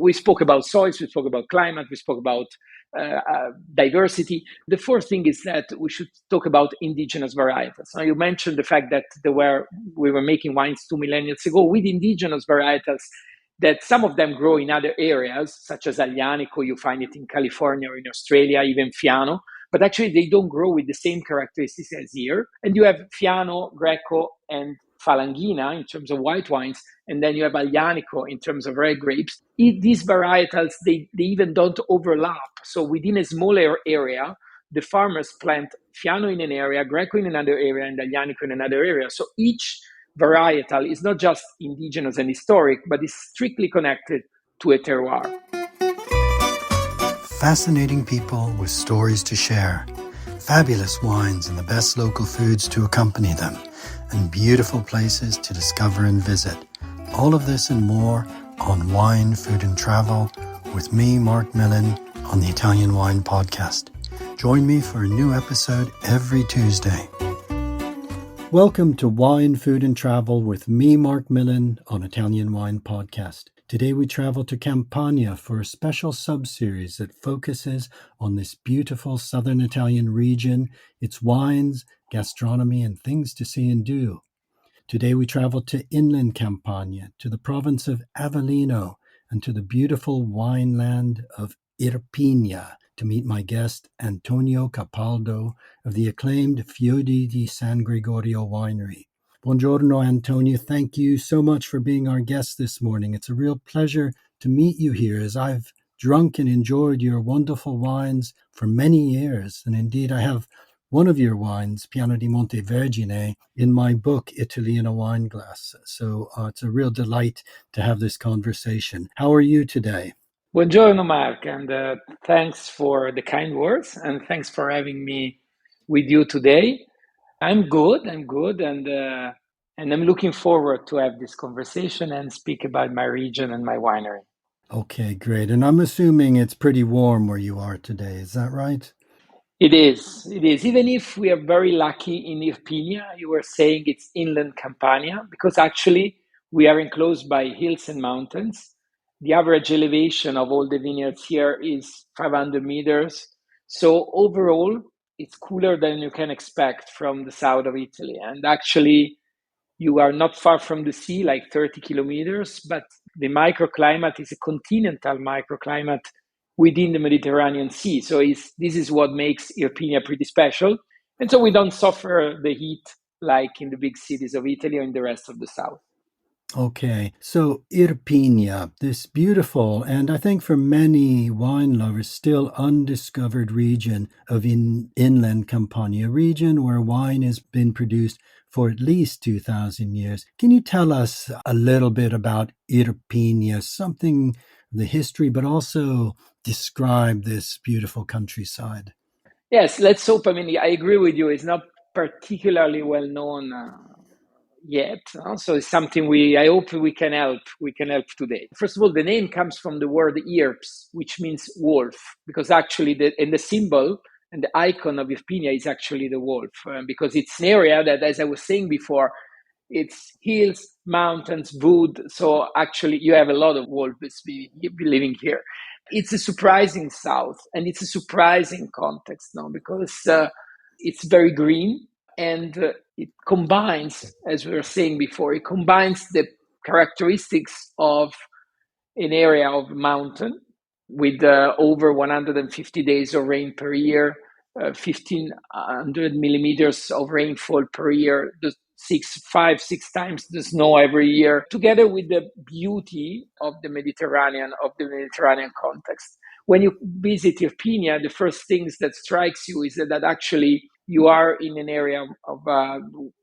We spoke about soils, we spoke about climate, we spoke about diversity. The fourth thing is that we should talk about indigenous varietals. Now, you mentioned the fact that we were making wines 2 millennia ago with indigenous varietals, that some of them grow in other areas, such as Aglianico. You find it in California or in Australia, even Fiano. But actually, they don't grow with the same characteristics as here. And you have Fiano, Greco, and Falanghina in terms of white wines, and then you have Aglianico in terms of red grapes. These varietals, they even don't overlap. So within a smaller area, the farmers plant Fiano in an area, Greco in another area, and Aglianico in another area. So each varietal is not just indigenous and historic, but is strictly connected to a terroir. Fascinating people with stories to share, fabulous wines and the best local foods to accompany them, and beautiful places to discover and visit. All of this and more on Wine, Food and Travel with me, Marc Millon, on the Italian Wine Podcast. Join me for a new episode every Tuesday. Welcome to Wine, Food and Travel with me, Marc Millon, on Italian Wine Podcast. Today we travel to Campania for a special sub-series that focuses on this beautiful southern Italian region, its wines, gastronomy, and things to see and do. Today we travel to inland Campania, to the province of Avellino, and to the beautiful wineland of Irpinia to meet my guest, Antonio Capaldo, of the acclaimed Feudi di San Gregorio winery. Buongiorno, Antonio. Thank you so much for being our guest this morning. It's a real pleasure to meet you here, as I've drunk and enjoyed your wonderful wines for many years. And indeed, I have one of your wines, Piano di Montevergine, in my book, Italy in a Wine Glass. So it's a real delight to have this conversation. How are you today? Buongiorno, Marc, and thanks for the kind words, and thanks for having me with you today. I'm good, and I'm looking forward to have this conversation and speak about my region and my winery. Okay, great. And I'm assuming it's pretty warm where you are today. Is that right? It is. Even if we are very lucky in Irpinia, you were saying it's inland Campania, because actually we are enclosed by hills and mountains. The average elevation of all the vineyards here is 500 meters. So overall, it's cooler than you can expect from the south of Italy. And actually, you are not far from the sea, like 30 kilometers, but the microclimate is a continental microclimate within the Mediterranean Sea. So this is what makes Irpinia pretty special. And so we don't suffer the heat like in the big cities of Italy or in the rest of the south. Okay, so Irpinia, this beautiful, and I think for many wine lovers, still undiscovered region of inland Campania, region where wine has been produced for at least 2,000 years. Can you tell us a little bit about Irpinia, something, the history, but also describe this beautiful countryside? Yes, let's hope. I mean, I agree with you. It's not particularly well known yet. So it's something I hope we can help today. First of all, the name comes from the word Irps, which means wolf, because actually the symbol and the icon of Irpinia is actually the wolf, because it's an area that, as I was saying before, it's hills, mountains, wood. So actually you have a lot of wolves living here. It's a surprising south, and it's a surprising context now, because it's very green. And it combines, as we were saying before, it combines the characteristics of an area of mountain with over 150 days of rain per year, 1,500 millimeters of rainfall per year, six times the snow every year, together with the beauty of the Mediterranean context. When you visit Irpinia, the first things that strikes you is that actually you are in an area of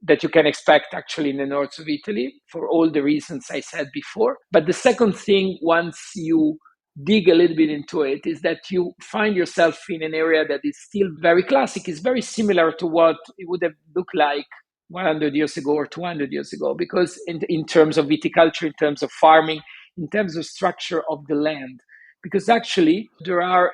that you can expect actually in the north of Italy for all the reasons I said before. But the second thing, once you dig a little bit into it, is that you find yourself in an area that is still very classic. It's very similar to what it would have looked like 100 years ago or 200 years ago, because in terms of viticulture, in terms of farming, in terms of structure of the land. Because actually there are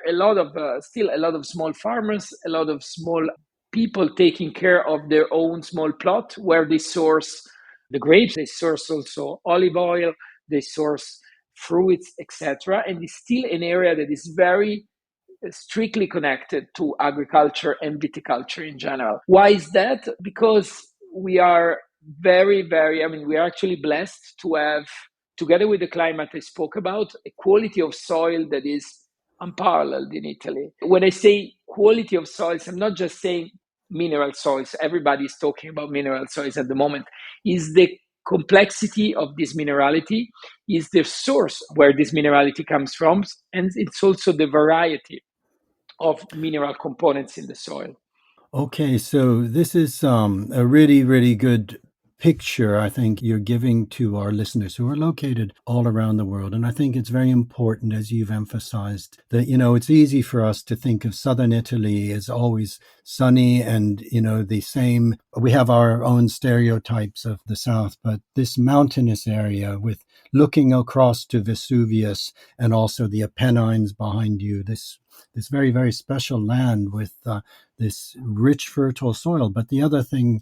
still a lot of small farmers, a lot of small people taking care of their own small plot where they source the grapes, they source also olive oil, they source fruits, etc. And it's still an area that is very strictly connected to agriculture and viticulture in general. Why is that? Because we are we are actually blessed to have, together with the climate I spoke about, a quality of soil that is unparalleled in Italy. When I say quality of soils, I'm not just saying mineral soils. Everybody is talking about mineral soils at the moment. Is the complexity of this minerality, is the source where this minerality comes from, and it's also the variety of mineral components in the soil. Okay, so this is a really, really good picture I think you're giving to our listeners who are located all around the world. And I think it's very important, as you've emphasized, that, it's easy for us to think of southern Italy as always sunny and, the same. We have our own stereotypes of the south, but this mountainous area with looking across to Vesuvius and also the Apennines behind you, this very, very special land with this rich, fertile soil. But the other thing,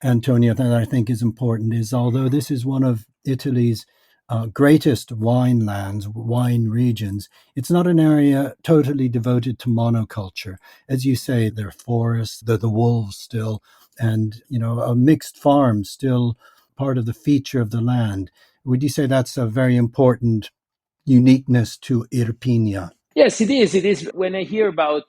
Antonio, that I think is important is, although this is one of Italy's greatest wine lands, wine regions, it's not an area totally devoted to monoculture. As you say, there are forests, there are the wolves still, and, a mixed farm still part of the feature of the land. Would you say that's a very important uniqueness to Irpinia? Yes, it is. It is. When I hear about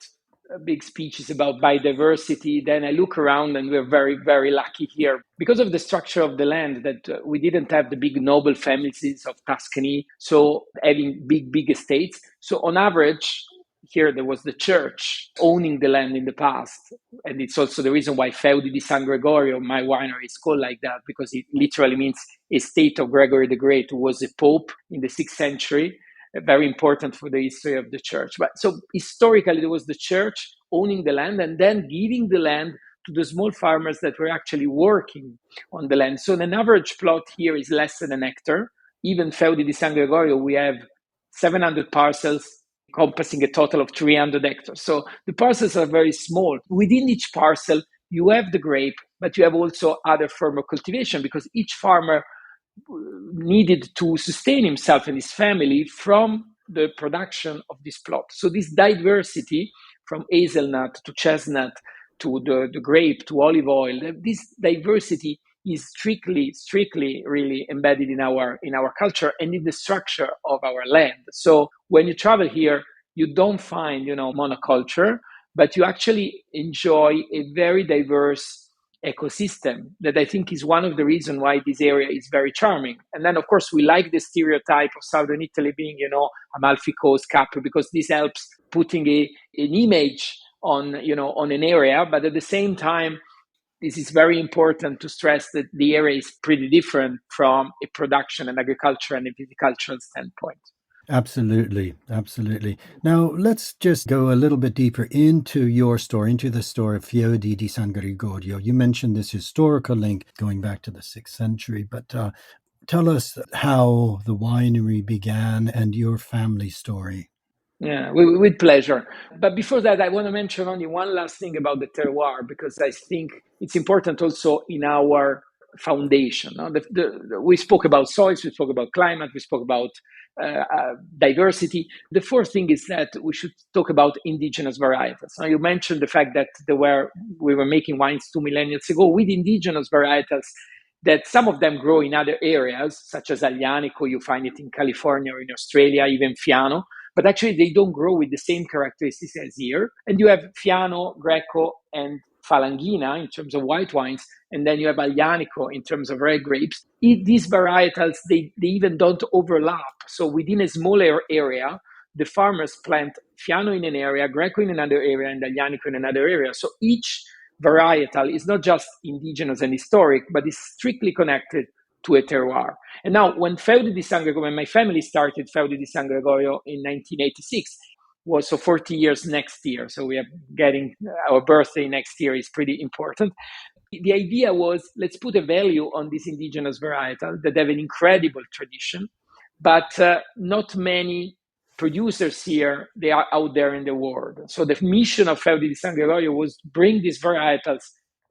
big speeches about biodiversity, then I look around and we're very, very lucky here because of the structure of the land that we didn't have the big noble families of Tuscany, so having big estates. So on average, here there was the church owning the land in the past. And it's also the reason why Feudi di San Gregorio, my winery, is called like that, because it literally means estate of Gregory the Great, who was a pope in the 6th century. Very important for the history of the church. But so historically, there was the church owning the land and then giving the land to the small farmers that were actually working on the land. So an average plot here is less than an hectare. Even Feudi di San Gregorio, we have 700 parcels encompassing a total of 300 hectares. So the parcels are very small. Within each parcel, you have the grape, but you have also other form of cultivation, because each farmer needed to sustain himself and his family from the production of this plot. So this diversity, from hazelnut to chestnut to the grape to olive oil, this diversity is strictly really embedded in our culture and in the structure of our land. So when you travel here, you don't find monoculture, but you actually enjoy a very diverse ecosystem that I think is one of the reasons why this area is very charming. And then, of course, we like the stereotype of southern Italy being, Amalfi Coast, Capri, because this helps putting an image on an area. But at the same time, this is very important to stress that the area is pretty different from a production and agriculture and a viticultural standpoint. Absolutely, absolutely. Now, let's just go a little bit deeper into your story, into the story of Feudi di San Gregorio. You mentioned this historical link going back to the 6th century, but tell us how the winery began and your family story. Yeah, with pleasure. But before that, I want to mention only one last thing about the terroir, because I think it's important also in our foundation. No? We spoke about soils, we spoke about climate, we spoke about diversity. The fourth thing is that we should talk about indigenous varietals. Now, you mentioned the fact that we were making wines 2 millennia ago with indigenous varietals, that some of them grow in other areas, such as Aglianico, you find it in California or in Australia, even Fiano, but actually they don't grow with the same characteristics as here. And you have Fiano, Greco, and Falanghina in terms of white wines, and then you have Aglianico in terms of red grapes. These varietals, they even don't overlap. So within a smaller area, the farmers plant Fiano in an area, Greco in another area, and Aglianico in another area. So each varietal is not just indigenous and historic, but is strictly connected to a terroir. And now, when Feudi di San Gregorio, when my family started Feudi di San Gregorio in 1986, was so 40 years next year. So we are getting our birthday next year is pretty important. The idea was, let's put a value on this indigenous varietal that have an incredible tradition, but not many producers here, they are out there in the world. So the mission of Feudi di San Gregorio was bring these varietals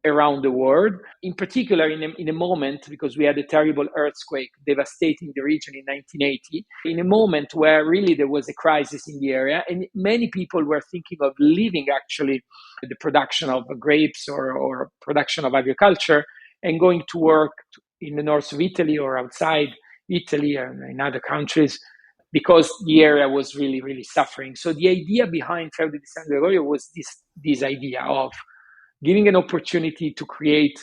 around the world, in particular in a moment, because we had a terrible earthquake devastating the region in 1980, in a moment where really there was a crisis in the area, and many people were thinking of leaving actually the production of grapes or production of agriculture and going to work in the north of Italy or outside Italy and in other countries because the area was really, really suffering. So the idea behind Feudi di San Gregorio was this idea of giving an opportunity to create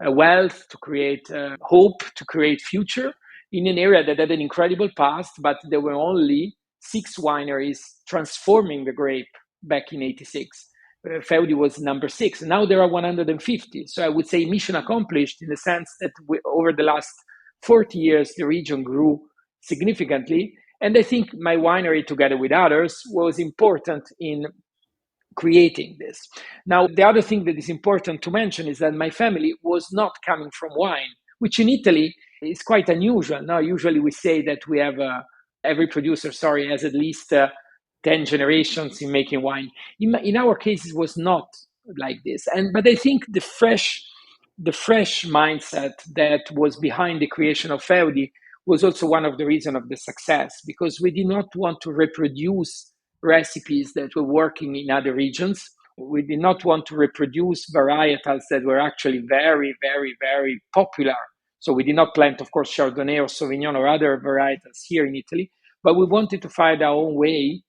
wealth, to create hope, to create future in an area that had an incredible past, but there were only 6 wineries transforming the grape back in 86. Feudi was number 6. Now there are 150. So I would say mission accomplished in the sense that over the last 40 years, the region grew significantly. And I think my winery, together with others, was important in creating this. Now, the other thing that is important to mention is that my family was not coming from wine, which in Italy is quite unusual. Now, usually we say that we have every producer, has at least 10 generations in making wine. In our case, it was not like this. But I think the fresh mindset that was behind the creation of Feudi was also one of the reasons of the success, because we did not want to reproduce recipes that were working in other regions. We did not want to reproduce varietals that were actually very, very, very popular. So we did not plant, of course, Chardonnay or Sauvignon or other varietals here in Italy, but we wanted to find our own way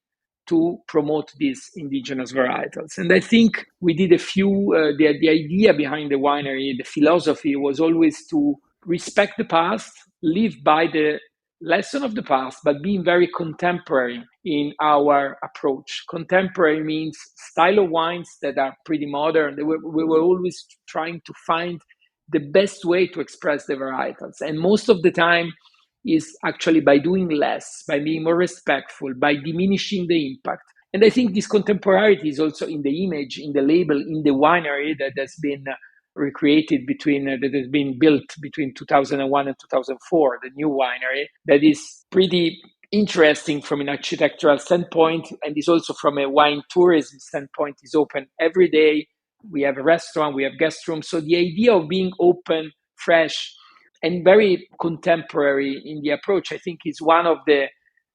to promote these indigenous varietals. And I think we did a few, the idea behind the winery, the philosophy was always to respect the past, live by the lesson of the past, but being very contemporary in our approach. Contemporary means style of wines that are pretty modern. We were always trying to find the best way to express the varietals. And most of the time is actually by doing less, by being more respectful, by diminishing the impact. And I think this contemporaryity is also in the image, in the label, in the winery that has been recreated that has been built between 2001 and 2004, the new winery, that is pretty interesting from an architectural standpoint, and is also from a wine tourism standpoint, is open every day. We have a restaurant, we have guest rooms. So the idea of being open, fresh, and very contemporary in the approach, I think is one of the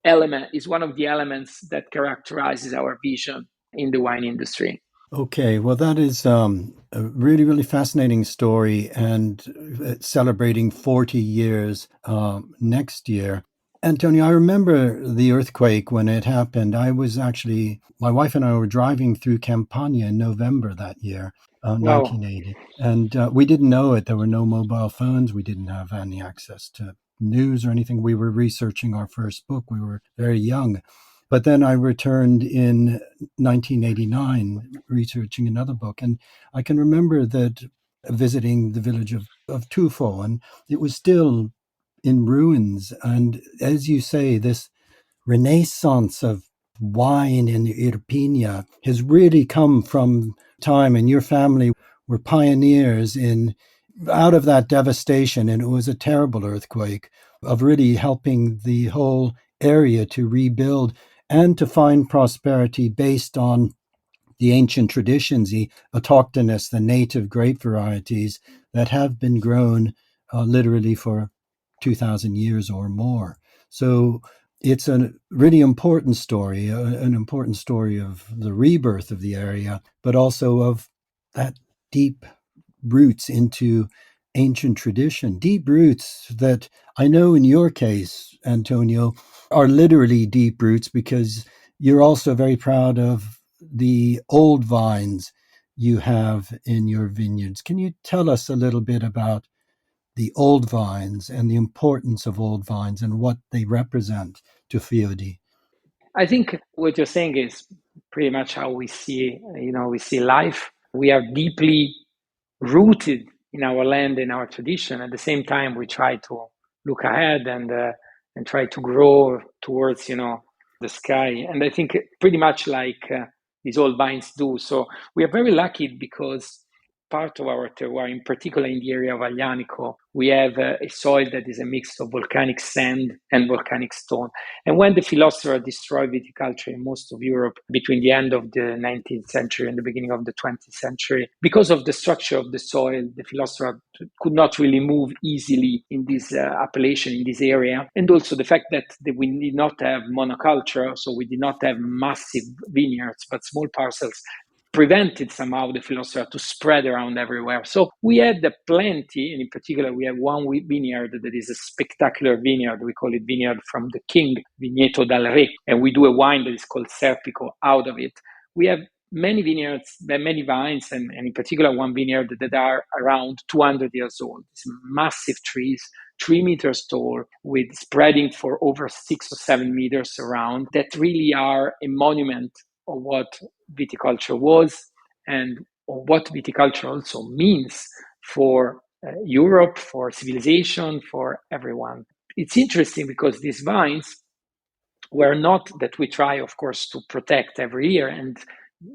elements that characterizes our vision in the wine industry. Okay, well, that is a really, really fascinating story, and celebrating 40 years next year. Antonio, I remember the earthquake when it happened. My wife and I were driving through Campania in November that year, 1980. And we didn't know it. There were no mobile phones. We didn't have any access to news or anything. We were researching our first book. We were very young. But then I returned in 1989 researching another book. And I can remember that visiting the village of Tufo, and it was still in ruins. And as you say, this renaissance of wine in Irpinia has really come from time, and your family were pioneers out of that devastation, and it was a terrible earthquake, of really helping the whole area to rebuild and to find prosperity based on the ancient traditions, the autochthonous, the native grape varieties that have been grown literally for 2,000 years or more. So it's a really important story, an important story of the rebirth of the area, but also of that deep roots into ancient tradition, deep roots that I know in your case, Antonio, are literally deep roots, because you're also very proud of the old vines you have in your vineyards. Can you tell us a little bit about the old vines and the importance of old vines and what they represent to Feudi? I think what you're saying is pretty much how we see life. We are deeply rooted in our land and our tradition. At the same time, we try to look ahead and try to grow towards the sky. And I think pretty much like these old vines do. So we are very lucky because part of our terroir, in particular in the area of Aglianico, we have a soil that is a mix of volcanic sand and volcanic stone. And when the Philosopher destroyed viticulture in most of Europe between the end of the 19th century and the beginning of the 20th century, because of the structure of the soil, the Philosopher could not really move easily in this appellation, in this area. And also the fact that we did not have monoculture, so we did not have massive vineyards, but small parcels, prevented somehow the Philosopher to spread around everywhere. So we had plenty, and in particular, we have one vineyard that is a spectacular vineyard. We call it Vineyard from the King, Vigneto dal Re, and we do a wine that is called Serpico out of it. We have many vineyards, many vines, and in particular one vineyard that are around 200 years old. It's massive trees, 3 meters tall, with spreading for over 6 or 7 meters around, that really are a monument of what viticulture was and what viticulture also means for Europe, for civilization, for everyone. It's interesting because these vines were not that we try, of course, to protect every year, and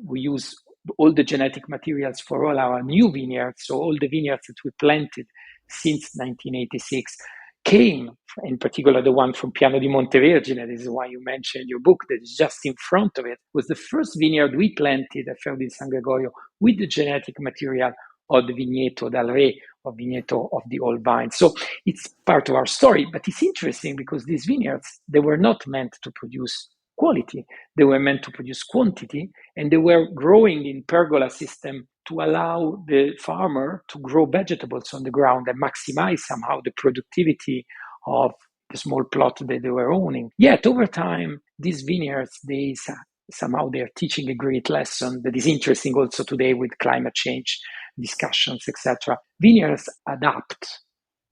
we use all the genetic materials for all our new vineyards. So all the vineyards that we planted since 1986 came, in particular the one from Piano di Montevergine, this is why you mentioned in your book, that is just in front of it, was the first vineyard we planted at Feudi di San Gregorio with the genetic material of the Vigneto dal Re, or Vigneto of the old vine. So it's part of our story, but it's interesting because these vineyards, they were not meant to produce quality, they were meant to produce quantity, and they were growing in pergola system to allow the farmer to grow vegetables on the ground and maximize somehow the productivity of the small plot that they were owning. Yet over time, these vineyards, somehow they're teaching a great lesson that is interesting also today with climate change discussions, etc. Vineyards adapt.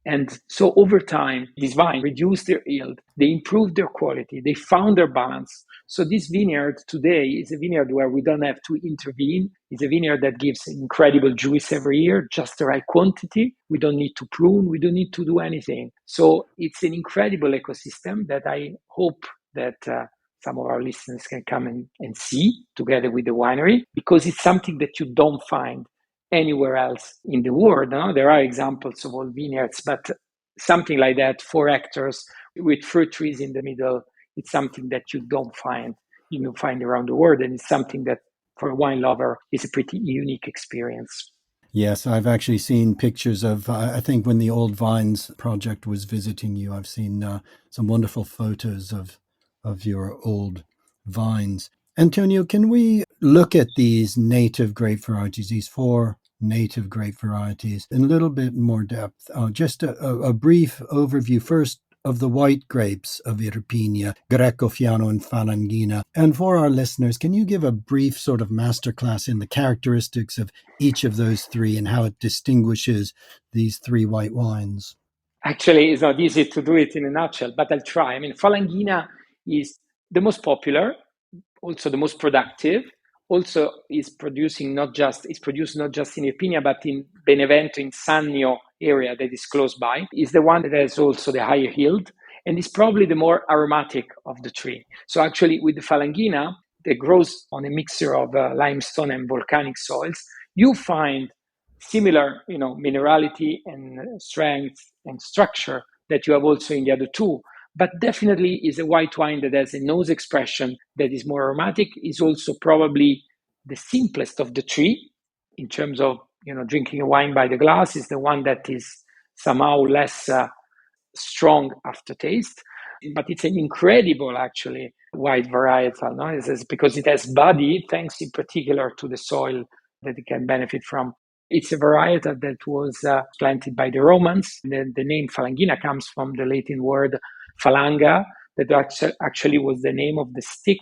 And so over time, these vines reduced their yield, they improved their quality, they found their balance. So this vineyard today is a vineyard where we don't have to intervene. It's a vineyard that gives incredible juice every year, just the right quantity. We don't need to prune, we don't need to do anything. So it's an incredible ecosystem that I hope that some of our listeners can come and see together with the winery, because it's something that you don't find anywhere else in the world. No? There are examples of old vineyards, but something like that, 4 hectares with fruit trees in the middle, it's something that you don't find, find around the world. And it's something that for a wine lover is a pretty unique experience. Yes, I've actually seen pictures of, I think when the Old Vines project was visiting you, I've seen some wonderful photos of your old vines. Antonio, can we look at these native grape varieties, these 4 native grape varieties, in a little bit more depth? Just a brief overview first of the white grapes of Irpinia, Greco, Fiano, and Falangina. And for our listeners, can you give a brief sort of masterclass in the characteristics of each of those 3 and how it distinguishes these 3 white wines? Actually, it's not easy to do it in a nutshell, but I'll try. I mean, Falangina is the most popular, also the most productive, also is produced not just in Irpinia, but in Benevento, in Sannio area that is close by, is the one that has also the higher yield and is probably the more aromatic of the 3. So actually with the Falangina, that grows on a mixture of limestone and volcanic soils, you find similar, minerality and strength and structure that you have also in the other 2. But definitely is a white wine that has a nose expression that is more aromatic, is also probably the simplest of the 3 in terms of, drinking a wine by the glass, is the one that is somehow less strong aftertaste. But it's an incredible, actually, white varietal, no? It's because it has body, thanks in particular to the soil that it can benefit from. It's a varietal that was planted by the Romans. The name Falangina comes from the Latin word falanga, that actually was the name of the stick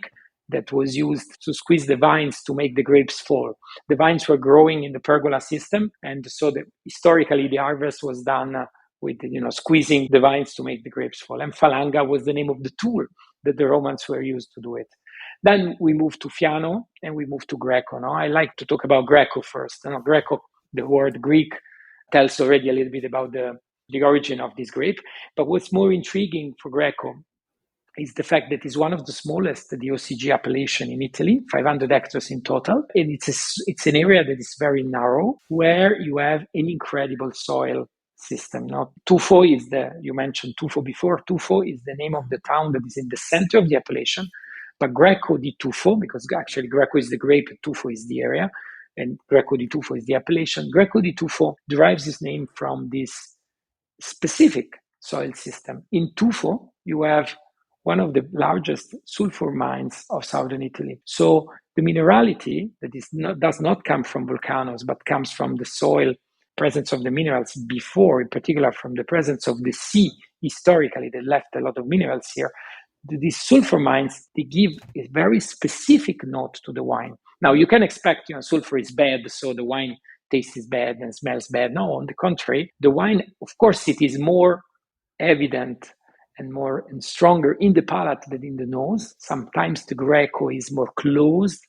that was used to squeeze the vines to make the grapes fall. The vines were growing in the pergola system, and so historically the harvest was done with squeezing the vines to make the grapes fall. And falanga was the name of the tool that the Romans were used to do it. Then we moved to Fiano and we moved to Greco. No? I like to talk about Greco first. Greco, the word Greek, tells already a little bit about the origin of this grape. But what's more intriguing for Greco is the fact that it's one of the smallest DOCG appellation in Italy, 500 hectares in total. And it's an area that is very narrow, where you have an incredible soil system. Now, Tufo is you mentioned Tufo before. Tufo is the name of the town that is in the center of the appellation. But Greco di Tufo, because actually Greco is the grape, Tufo is the area, and Greco di Tufo is the appellation. Greco di Tufo derives its name from this specific soil system. In Tufo, you have one of the largest sulfur mines of southern Italy. So the minerality that does not come from volcanoes, but comes from the soil presence of the minerals before, in particular from the presence of the sea historically that left a lot of minerals here. These sulfur mines, they give a very specific note to the wine. Now, you can expect, sulfur is bad, so the wine tastes bad and smells bad. No, on the contrary, the wine, of course, it is more evident and stronger in the palate than in the nose. Sometimes the Greco is more closed,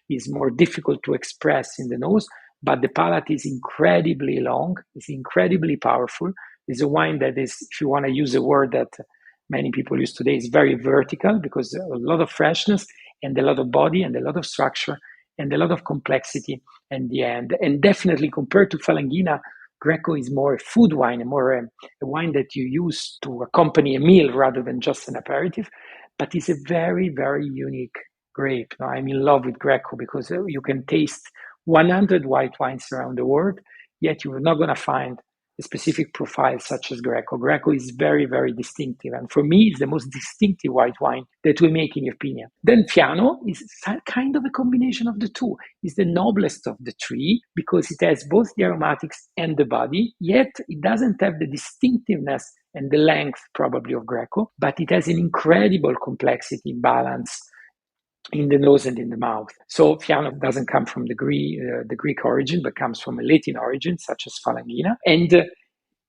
is more difficult to express in the nose, but the palate is incredibly long, is incredibly powerful. It's a wine that is, if you want to use a word that many people use today, is very vertical, because a lot of freshness and a lot of body and a lot of structure and a lot of complexity in the end. And definitely compared to Falanghina, Greco is more a food wine, more a wine that you use to accompany a meal rather than just an aperitif. But it's a very, very unique grape. I'm in love with Greco because you can taste 100 white wines around the world, yet you're not going to find a specific profile such as Greco. Greco is very, very distinctive. And for me, it's the most distinctive white wine that we make in Irpinia. Then Fiano is kind of a combination of the two. It's the noblest of the three because it has both the aromatics and the body, yet it doesn't have the distinctiveness and the length probably of Greco, but it has an incredible complexity, balance in the nose and in the mouth. So Fiano doesn't come from the Greek origin, but comes from a Latin origin, such as Falanghina. And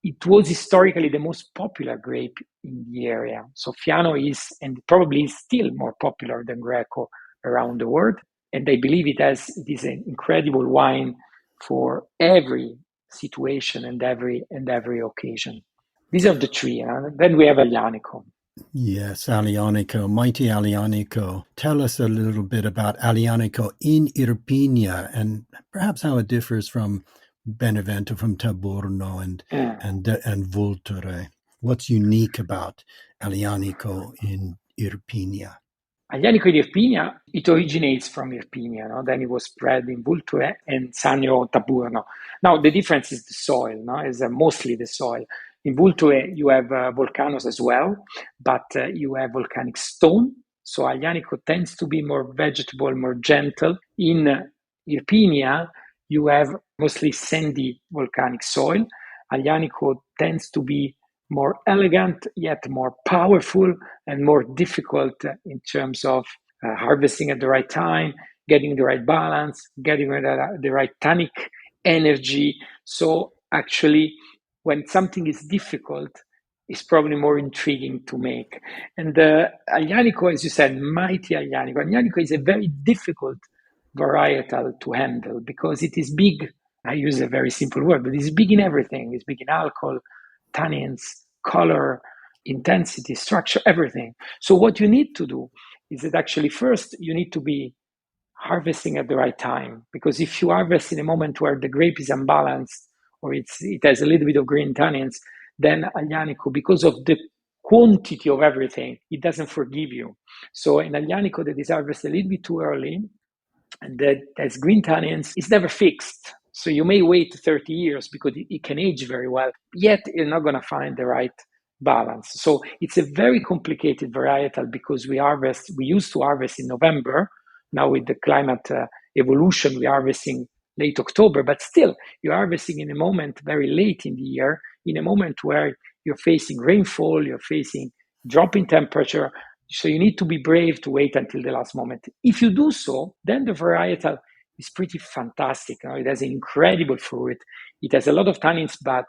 it was historically the most popular grape in the area. So Fiano is, and probably is still more popular than Greco around the world. And I believe it is an incredible wine for every situation and every occasion. These are the three. Then we have Aglianico. Yes, Aglianico, mighty Aglianico. Tell us a little bit about Aglianico in Irpinia and perhaps how it differs from Benevento, from Taburno and Vulture. What's unique about Aglianico in Irpinia? Aglianico in Irpinia, it originates from Irpinia, then it was spread in Vulture and Sannio Taburno. Now, the difference is the soil, is mostly the soil. In Vulture, you have volcanoes as well, but you have volcanic stone. So Aglianico tends to be more vegetable, more gentle. In Irpinia, you have mostly sandy volcanic soil. Aglianico tends to be more elegant, yet more powerful and more difficult in terms of harvesting at the right time, getting the right balance, getting the right tannic energy. So actually, when something is difficult, it's probably more intriguing to make. And Aglianico, as you said, mighty Aglianico. Aglianico is a very difficult varietal to handle because it is big. I use a very simple word, but it's big in everything. It's big in alcohol, tannins, color, intensity, structure, everything. So what you need to do is that actually first you need to be harvesting at the right time, because if you harvest in a moment where the grape is unbalanced or it has a little bit of green tannins, then Aglianico, because of the quantity of everything, it doesn't forgive you. So in Aglianico that is harvested a little bit too early and that has green tannins, it's never fixed. So you may wait 30 years because it can age very well, yet you're not going to find the right balance. So it's a very complicated varietal because we used to harvest in November. Now with the climate evolution, we're harvesting late October, but still you're harvesting in a moment very late in the year, in a moment where you're facing rainfall, you're facing drop in temperature. So you need to be brave to wait until the last moment. If you do so, then the varietal is pretty fantastic. It has an incredible fruit. It has a lot of tannins, but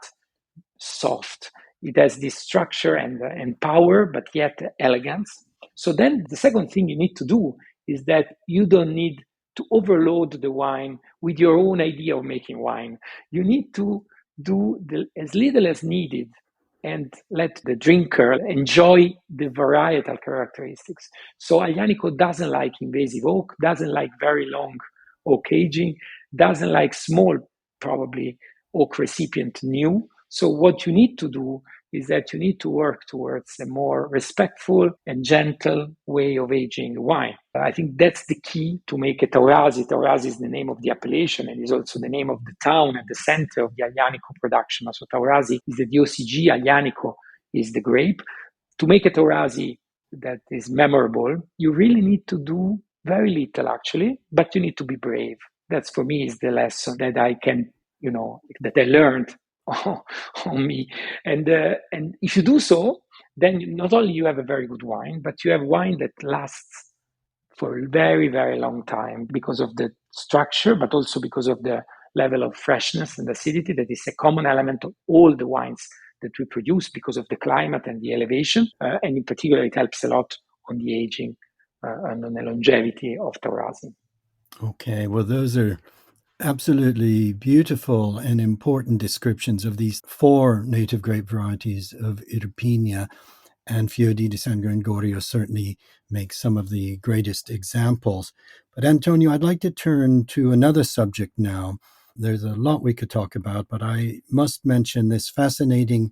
soft. It has this structure and power, but yet elegance. So then the second thing you need to do is that you don't need to overload the wine with your own idea of making wine. You need to do as little as needed and let the drinker enjoy the varietal characteristics. So Aglianico doesn't like invasive oak, doesn't like very long oak aging, doesn't like small, probably oak recipient new. So what you need to do is that you need to work towards a more respectful and gentle way of aging wine. I think that's the key to make a Taurasi. Taurasi is the name of the appellation and is also the name of the town and the center of the Aglianico production. So Taurasi is the DOCG, Aglianico is the grape. To make a Taurasi that is memorable, you really need to do very little actually, but you need to be brave. That's for me is the lesson that I can, that I learned on me. And if you do so, then not only you have a very good wine, but you have wine that lasts for a very, very long time because of the structure, but also because of the level of freshness and acidity that is a common element of all the wines that we produce because of the climate and the elevation. And in particular, it helps a lot on the aging and on the longevity of Taurasi. Okay, well, those are absolutely beautiful and important descriptions of these 4 native grape varieties of Irpinia, and Feudi di San Gregorio certainly makes some of the greatest examples. But Antonio, I'd like to turn to another subject now. There's a lot we could talk about, but I must mention this fascinating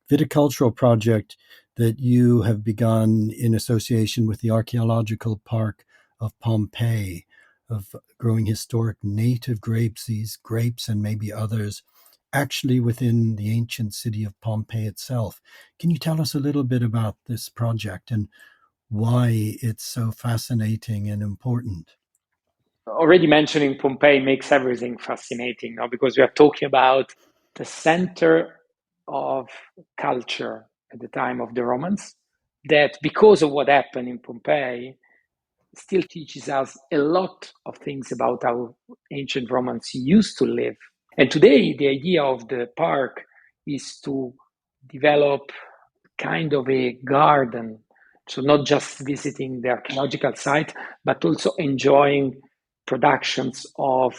viticultural project that you have begun in association with the Archaeological Park of Pompeii, of growing historic native grapes, these grapes and maybe others, actually within the ancient city of Pompeii itself. Can you tell us a little bit about this project and why it's so fascinating and important? Already mentioning Pompeii makes everything fascinating, because we are talking about the center of culture at the time of the Romans, that because of what happened in Pompeii, still teaches us a lot of things about how ancient Romans used to live. And today, the idea of the park is to develop kind of a garden. So not just visiting the archaeological site, but also enjoying productions of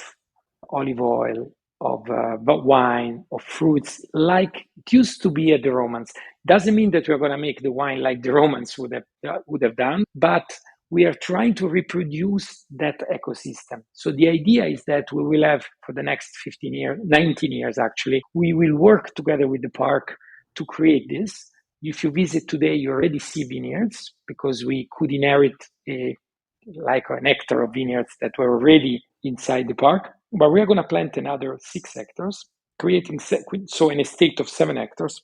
olive oil, of wine, of fruits, like it used to be at the Romans. Doesn't mean that we're going to make the wine like the Romans would have done, but we are trying to reproduce that ecosystem. So the idea is that we will have for the next 15 years, 19 years actually, we will work together with the park to create this. If you visit today, you already see vineyards because we could inherit like an hectare of vineyards that were already inside the park. But we are going to plant another 6 hectares, creating so an estate of 7 hectares,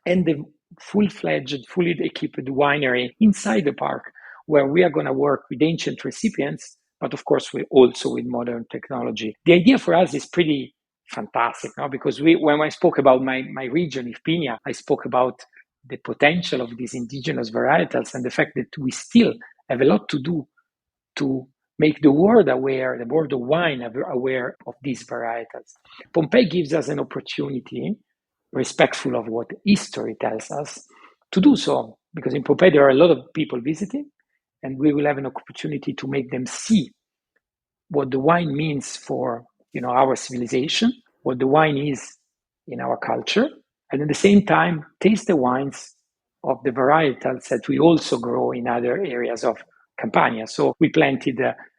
and the full-fledged, fully equipped winery inside the park, where we are going to work with ancient recipients, but of course we also with modern technology. The idea for us is pretty fantastic, because when I spoke about my region, Irpinia, I spoke about the potential of these indigenous varietals and the fact that we still have a lot to do to make the world aware, the world of wine aware of these varietals. Pompeii gives us an opportunity, respectful of what history tells us, to do so, because in Pompeii there are a lot of people visiting, and we will have an opportunity to make them see what the wine means for our civilization, what the wine is in our culture, and at the same time taste the wines of the varietals that we also grow in other areas of Campania. So we planted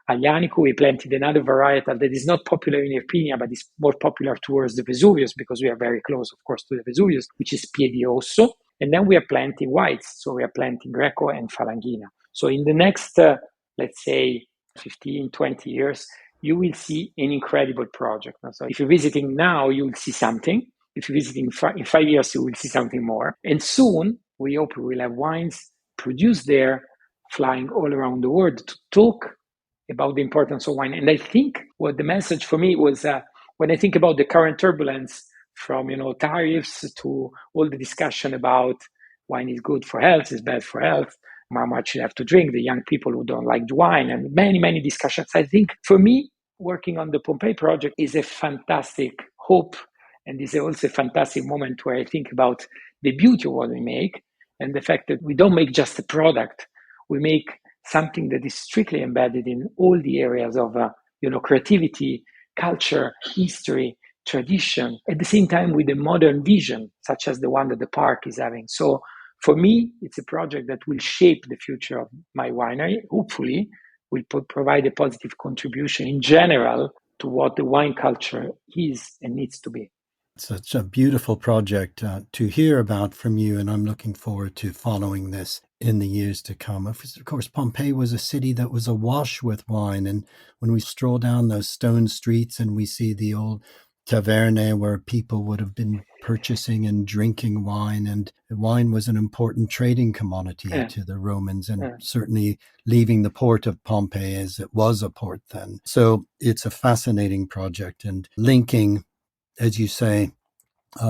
Aglianico, we planted another varietal that is not popular in Irpinia, but is more popular towards the Vesuvius, because we are very close, of course, to the Vesuvius, which is Piediosso. And then we are planting whites. So we are planting Greco and Falanghina. So in the next, let's say, 15, 20 years, you will see an incredible project. So if you're visiting now, you will see something. If you're visiting in 5 years, you will see something more. And soon, we hope we will have wines produced there, flying all around the world to talk about the importance of wine. And I think what the message for me was, when I think about the current turbulence from tariffs to all the discussion about wine is good for health, is bad for health, how much you have to drink, the young people who don't like wine, and many, many discussions. I think for me, working on the Pompeii project is a fantastic hope, and is also a fantastic moment where I think about the beauty of what we make and the fact that we don't make just a product. We make something that is strictly embedded in all the areas of creativity, culture, history, tradition at the same time with a modern vision, such as the one that the park is having. So for me, it's a project that will shape the future of my winery. Hopefully, will provide a positive contribution in general to what the wine culture is and needs to be. Such a beautiful project to hear about from you, and I'm looking forward to following this in the years to come. Of course, Pompeii was a city that was awash with wine, and when we stroll down those stone streets and we see the old taverne where people would have been purchasing and drinking wine, and wine was an important trading commodity to the Romans, and certainly leaving the port of Pompeii as it was a port then. So it's a fascinating project, and linking, as you say,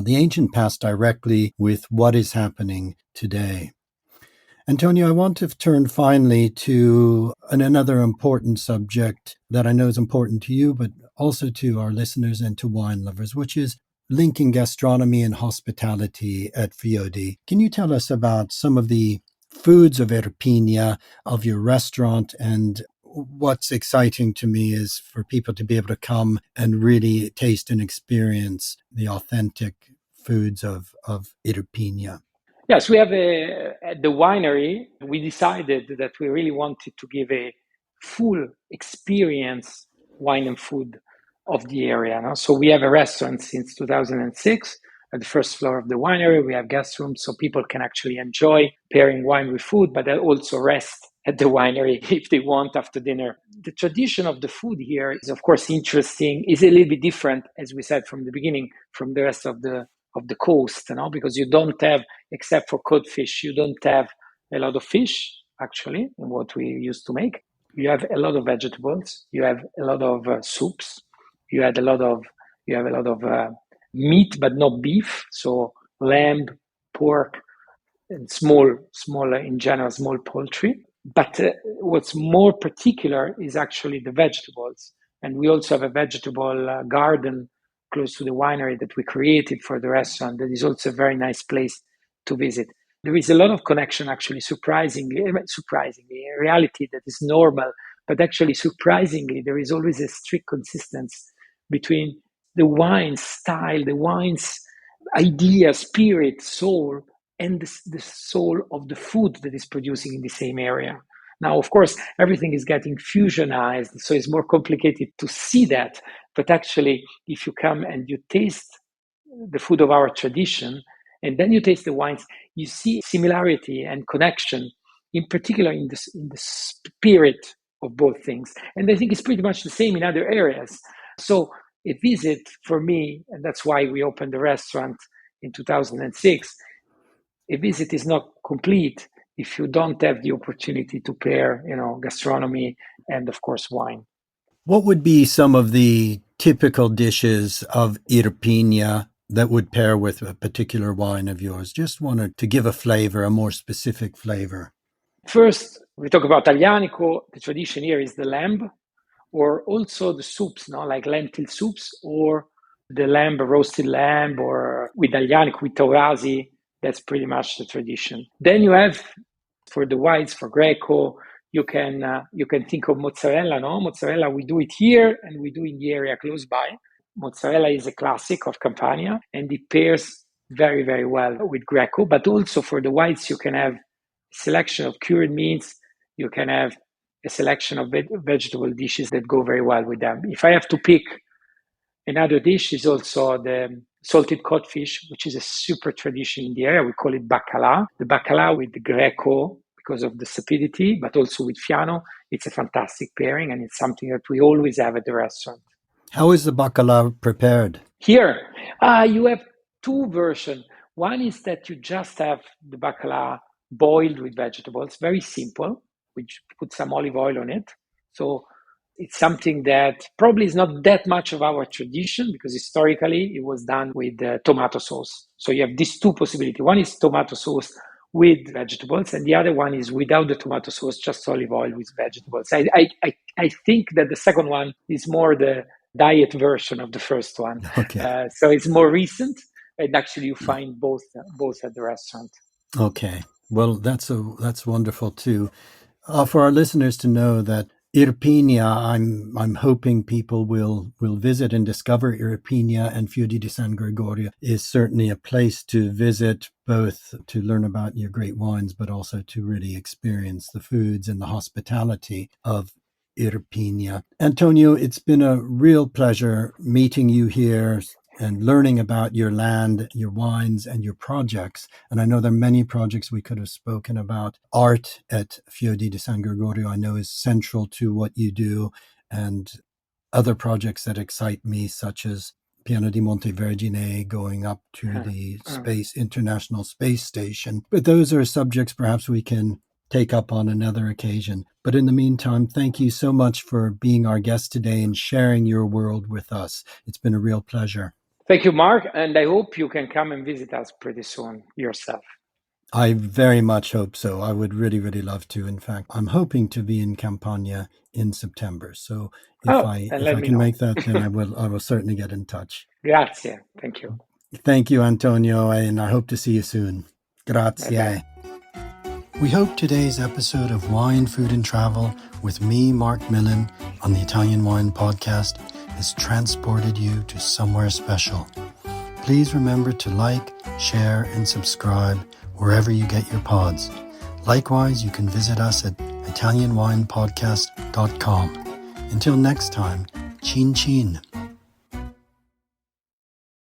the ancient past directly with what is happening today. Antonio, I want to turn finally to another important subject that I know is important to you, but also to our listeners and to wine lovers, which is linking gastronomy and hospitality at Feudi. Can you tell us about some of the foods of Irpinia, of your restaurant, and what's exciting to me is for people to be able to come and really taste and experience the authentic foods of Irpinia. Yes, we have at the winery, we decided that we really wanted to give a full experience wine and food of the area. No? So we have a restaurant since 2006 at the first floor of the winery. We have guest rooms so people can actually enjoy pairing wine with food, but they'll also rest at the winery if they want after dinner. The tradition of the food here is, of course, interesting. It's a little bit different, as we said from the beginning, from the rest of the coast, because you don't have, except for codfish, you don't have a lot of fish, actually, in what we used to make. You have a lot of vegetables. You have a lot of soups. You have a lot of meat, but not beef. So lamb, pork, and small in general, small poultry. But what's more particular is actually the vegetables. And we also have a vegetable garden close to the winery that we created for the restaurant. That is also a very nice place to visit. There is a lot of connection, actually, surprisingly, in reality that is normal, but actually surprisingly, there is always a strict consistency between the wine style, the wine's idea, spirit, soul, and the soul of the food that is producing in the same area. Now, of course, everything is getting fusionized, so it's more complicated to see that. But actually, if you come and you taste the food of our tradition, and then you taste the wines, you see similarity and connection, in particular in the spirit of both things. And I think it's pretty much the same in other areas. So a visit for me, and that's why we opened the restaurant in 2006, a visit is not complete if you don't have the opportunity to pair, gastronomy and, of course, wine. What would be some of the typical dishes of Irpinia that would pair with a particular wine of yours? Just wanted to give a flavor, a more specific flavor. First, we talk about Aglianico. The tradition here is the lamb, or also the soups, like lentil soups, or the roasted lamb, or with Aglianico, with taurasi. That's pretty much the tradition. Then you have, for the whites, for Greco, you can think of mozzarella. Mozzarella, we do it here and we do in the area close by. Mozzarella is a classic of Campania, and it pairs very, very well with Greco. But also for the whites, you can have a selection of cured meats. You can have a selection of vegetable dishes that go very well with them. If I have to pick another dish, is also the salted codfish, which is a super tradition in the area. We call it bacala. The bacala with the Greco, because of the sapidity, but also with Fiano. It's a fantastic pairing, and it's something that we always have at the restaurant. How is the bacala prepared? Here, you have two versions. One is that you just have the bacala boiled with vegetables, very simple, which put some olive oil on it. So it's something that probably is not that much of our tradition, because historically it was done with tomato sauce. So you have these two possibilities. One is tomato sauce with vegetables, and the other one is without the tomato sauce, just olive oil with vegetables. I think that the second one is more the diet version of the first one. Okay. So it's more recent, and actually you find both at the restaurant. Okay. Well, that's wonderful too. For our listeners to know that Irpinia, I'm hoping people will visit and discover Irpinia, and Feudi di San Gregorio is certainly a place to visit, both to learn about your great wines, but also to really experience the foods and the hospitality of Irpinia. Antonio, it's been a real pleasure meeting you here and learning about your land, your wines, and your projects. And I know there are many projects we could have spoken about. Art at Feudi di San Gregorio, I know, is central to what you do, and other projects that excite me, such as Piano di Montevergine, going up to the International Space Station. But those are subjects perhaps we can take up on another occasion. But in the meantime, thank you so much for being our guest today and sharing your world with us. It's been a real pleasure. Thank you, Mark, and I hope you can come and visit us pretty soon yourself. I very much hope so. I would really, really love to. In fact, I'm hoping to be in Campania in September. So if I can make that, then I will certainly get in touch. Grazie. Thank you. Thank you, Antonio, and I hope to see you soon. Grazie. Bye-bye. We hope today's episode of Wine, Food and Travel with me, Marc Millon, on the Italian Wine Podcast has transported you to somewhere special. Please remember to like, share, and subscribe wherever you get your pods. Likewise, you can visit us at italianwinepodcast.com. Until next time, chin chin.